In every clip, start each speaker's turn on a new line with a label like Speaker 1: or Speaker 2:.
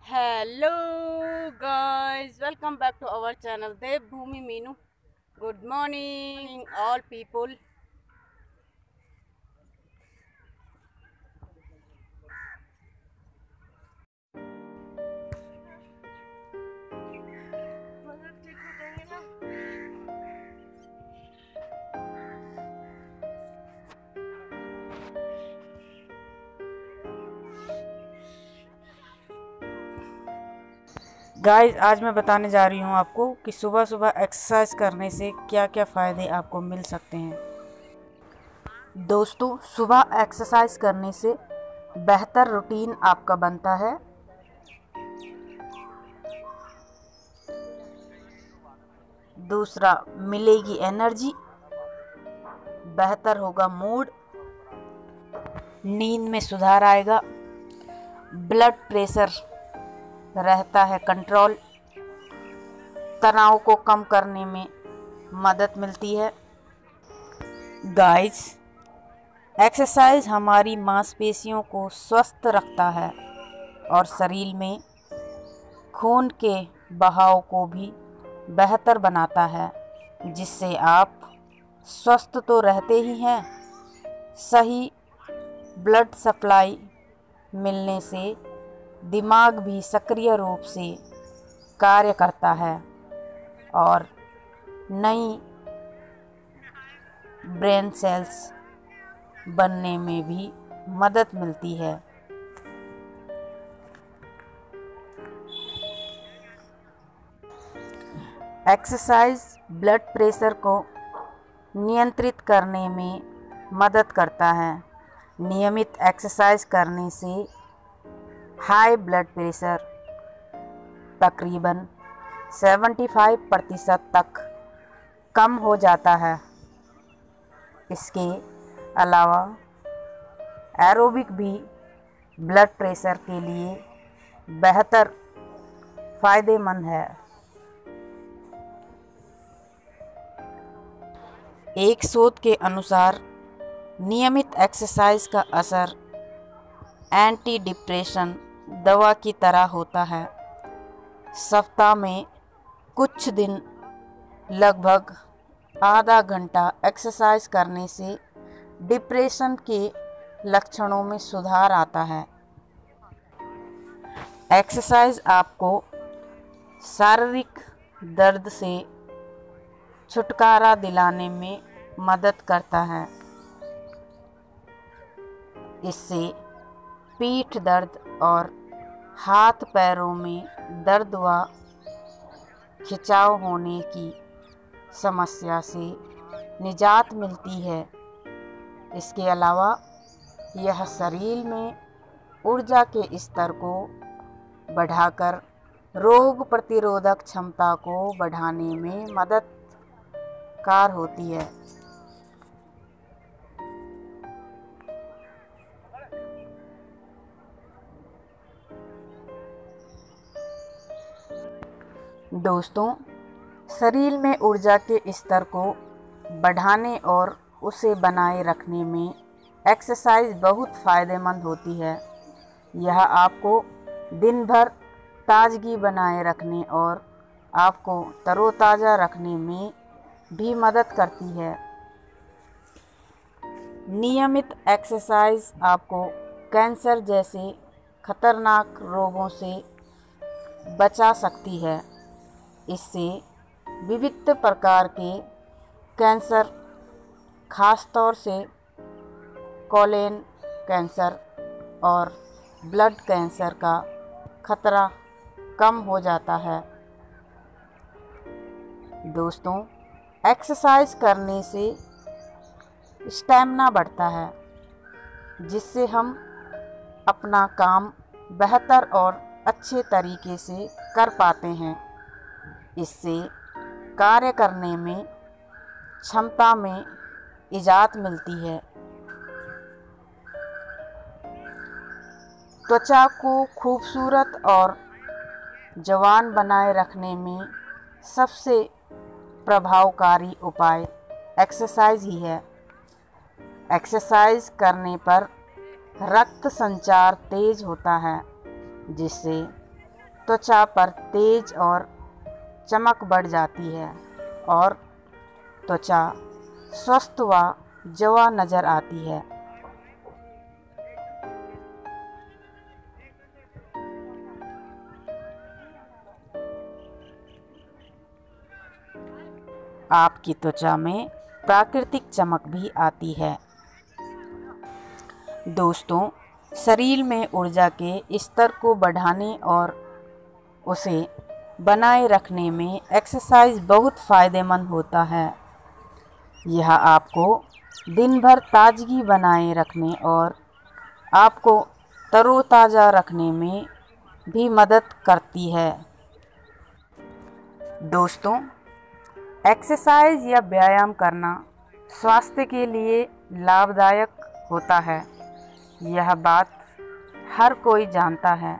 Speaker 1: Hello guys, welcome back to our channel Dev Bhumi Meenu. Good morning all people. Guys, आज मैं बताने जा रही हूँ आपको कि सुबह सुबह एक्सरसाइज करने से क्या क्या फ़ायदे आपको मिल सकते हैं। दोस्तों, सुबह एक्सरसाइज करने से बेहतर रूटीन आपका बनता है। दूसरा, मिलेगी एनर्जी, बेहतर होगा मूड, नींद में सुधार आएगा, ब्लड प्रेशर रहता है कंट्रोल, तनाव को कम करने में मदद मिलती है। गाइस, एक्सरसाइज हमारी मांसपेशियों को स्वस्थ रखता है और शरीर में खून के बहाव को भी बेहतर बनाता है, जिससे आप स्वस्थ तो रहते ही हैं, सही ब्लड सप्लाई मिलने से दिमाग भी सक्रिय रूप से कार्य करता है और नई ब्रेन सेल्स बनने में भी मदद मिलती है। एक्सरसाइज ब्लड प्रेशर को नियंत्रित करने में मदद करता है। नियमित एक्सरसाइज करने से हाई ब्लड प्रेशर तकरीबन 75% तक कम हो जाता है। इसके अलावा एरोबिक भी ब्लड प्रेशर के लिए बेहतर फ़ायदेमंद है। एक शोध के अनुसार नियमित एक्सरसाइज का असर एंटी डिप्रेशन दवा की तरह होता है। सप्ताह में कुछ दिन लगभग आधा घंटा एक्सरसाइज करने से डिप्रेशन के लक्षणों में सुधार आता है। एक्सरसाइज आपको शारीरिक दर्द से छुटकारा दिलाने में मदद करता है। इससे पीठ दर्द और हाथ पैरों में दर्द व खिंचाव होने की समस्या से निजात मिलती है। इसके अलावा यह शरीर में ऊर्जा के स्तर को बढ़ाकर रोग प्रतिरोधक क्षमता को बढ़ाने में मददगार होती है। दोस्तों, शरीर में ऊर्जा के स्तर को बढ़ाने और उसे बनाए रखने में एक्सरसाइज बहुत फ़ायदेमंद होती है। यह आपको दिन भर ताजगी बनाए रखने और आपको तरोताज़ा रखने में भी मदद करती है। नियमित एक्सरसाइज आपको कैंसर जैसे खतरनाक रोगों से बचा सकती है। इससे विविध प्रकार के कैंसर, खासतौर से कोलन कैंसर और ब्लड कैंसर का खतरा कम हो जाता है। दोस्तों, एक्सरसाइज करने से स्टैमिना बढ़ता है, जिससे हम अपना काम बेहतर और अच्छे तरीके से कर पाते हैं। इससे कार्य करने में क्षमता में इजाफा मिलती है। त्वचा को खूबसूरत और जवान बनाए रखने में सबसे प्रभावकारी उपाय एक्सरसाइज ही है। एक्सरसाइज करने पर रक्त संचार तेज होता है, जिससे त्वचा पर तेज और चमक बढ़ जाती है और त्वचा स्वस्थ व जवा नजर आती है। आपकी त्वचा में प्राकृतिक चमक भी आती है। दोस्तों, शरीर में ऊर्जा के स्तर को बढ़ाने और उसे बनाए रखने में एक्सरसाइज बहुत फ़ायदेमंद होता है। यह आपको दिन भर ताजगी बनाए रखने और आपको तरोताज़ा रखने में भी मदद करती है। दोस्तों, एक्सरसाइज या व्यायाम करना स्वास्थ्य के लिए लाभदायक होता है। यह बात हर कोई जानता है।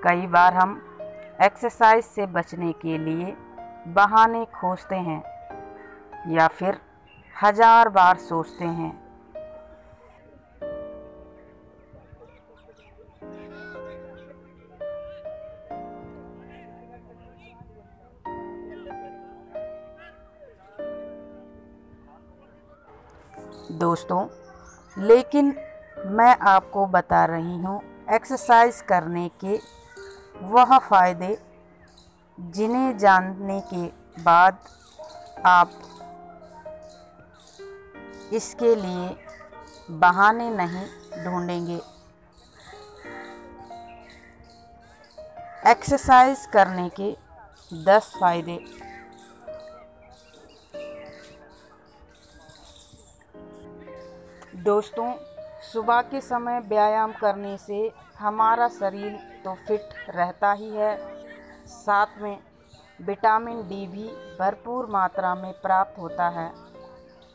Speaker 1: कई बार हम एक्सरसाइज से बचने के लिए बहाने खोजते हैं या फिर 1000 बार सोचते हैं। दोस्तों, लेकिन मैं आपको बता रही हूँ एक्सरसाइज करने के वह फ़ायदे जिन्हें जानने के बाद आप इसके लिए बहाने नहीं ढूंढेंगे। एक्सरसाइज करने के 10 फ़ायदे। दोस्तों, सुबह के समय व्यायाम करने से हमारा शरीर तो फिट रहता ही है, साथ में विटामिन डी भी भरपूर मात्रा में प्राप्त होता है।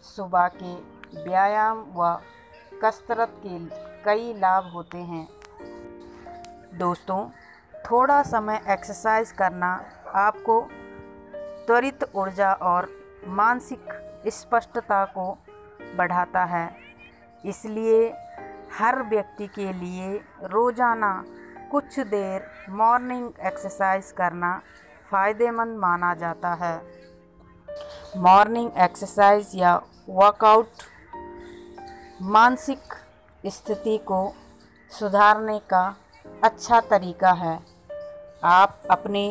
Speaker 1: सुबह के व्यायाम व कसरत के कई लाभ होते हैं। दोस्तों, थोड़ा समय एक्सरसाइज करना आपको त्वरित ऊर्जा और मानसिक स्पष्टता को बढ़ाता है। इसलिए हर व्यक्ति के लिए रोज़ाना कुछ देर मॉर्निंग एक्सरसाइज करना फ़ायदेमंद माना जाता है। मॉर्निंग एक्सरसाइज या वर्कआउट मानसिक स्थिति को सुधारने का अच्छा तरीका है। आप अपने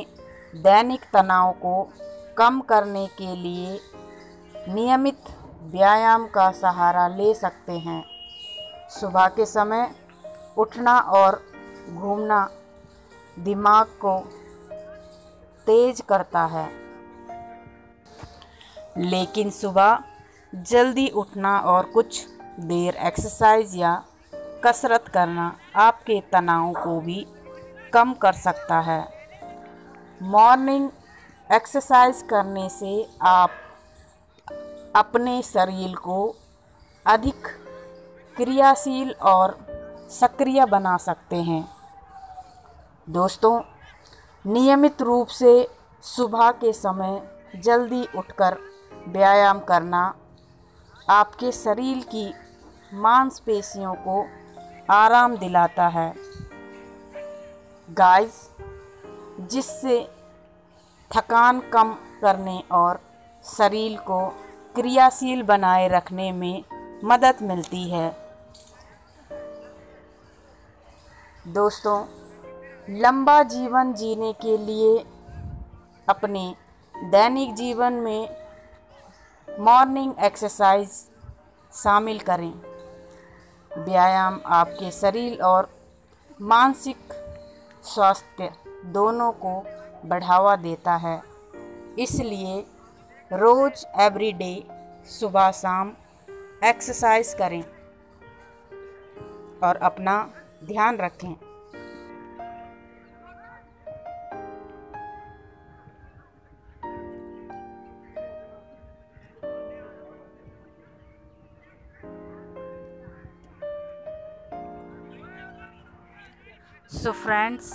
Speaker 1: दैनिक तनाव को कम करने के लिए नियमित व्यायाम का सहारा ले सकते हैं। सुबह के समय उठना और घूमना दिमाग को तेज करता है, लेकिन सुबह जल्दी उठना और कुछ देर एक्सरसाइज या कसरत करना आपके तनाव को भी कम कर सकता है। मॉर्निंग एक्सरसाइज करने से आप अपने शरीर को अधिक क्रियाशील और सक्रिय बना सकते हैं। दोस्तों, नियमित रूप से सुबह के समय जल्दी उठकर व्यायाम करना आपके शरीर की मांसपेशियों को आराम दिलाता है गाइस, जिससे थकान कम करने और शरीर को क्रियाशील बनाए रखने में मदद मिलती है। दोस्तों, लंबा जीवन जीने के लिए अपने दैनिक जीवन में मॉर्निंग एक्सरसाइज शामिल करें। व्यायाम आपके शरीर और मानसिक स्वास्थ्य दोनों को बढ़ावा देता है। इसलिए रोज़ एवरीडे सुबह शाम एक्सरसाइज करें और अपना ध्यान रखें। So friends,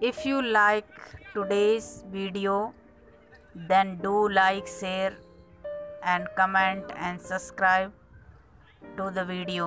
Speaker 1: if you like today's video, then do like, share and comment and subscribe to the video.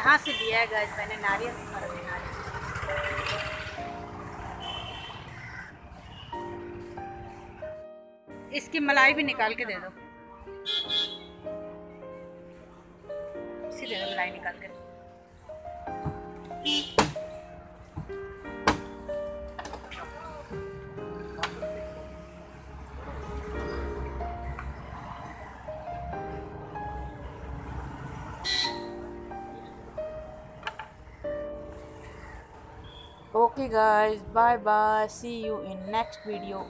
Speaker 1: यहाँ से लिया है गाइस मैंने नारियल, इसकी मलाई भी निकाल के दे दो, इसी दे दो मलाई निकाल के। Okay guys, bye bye, see you in next video.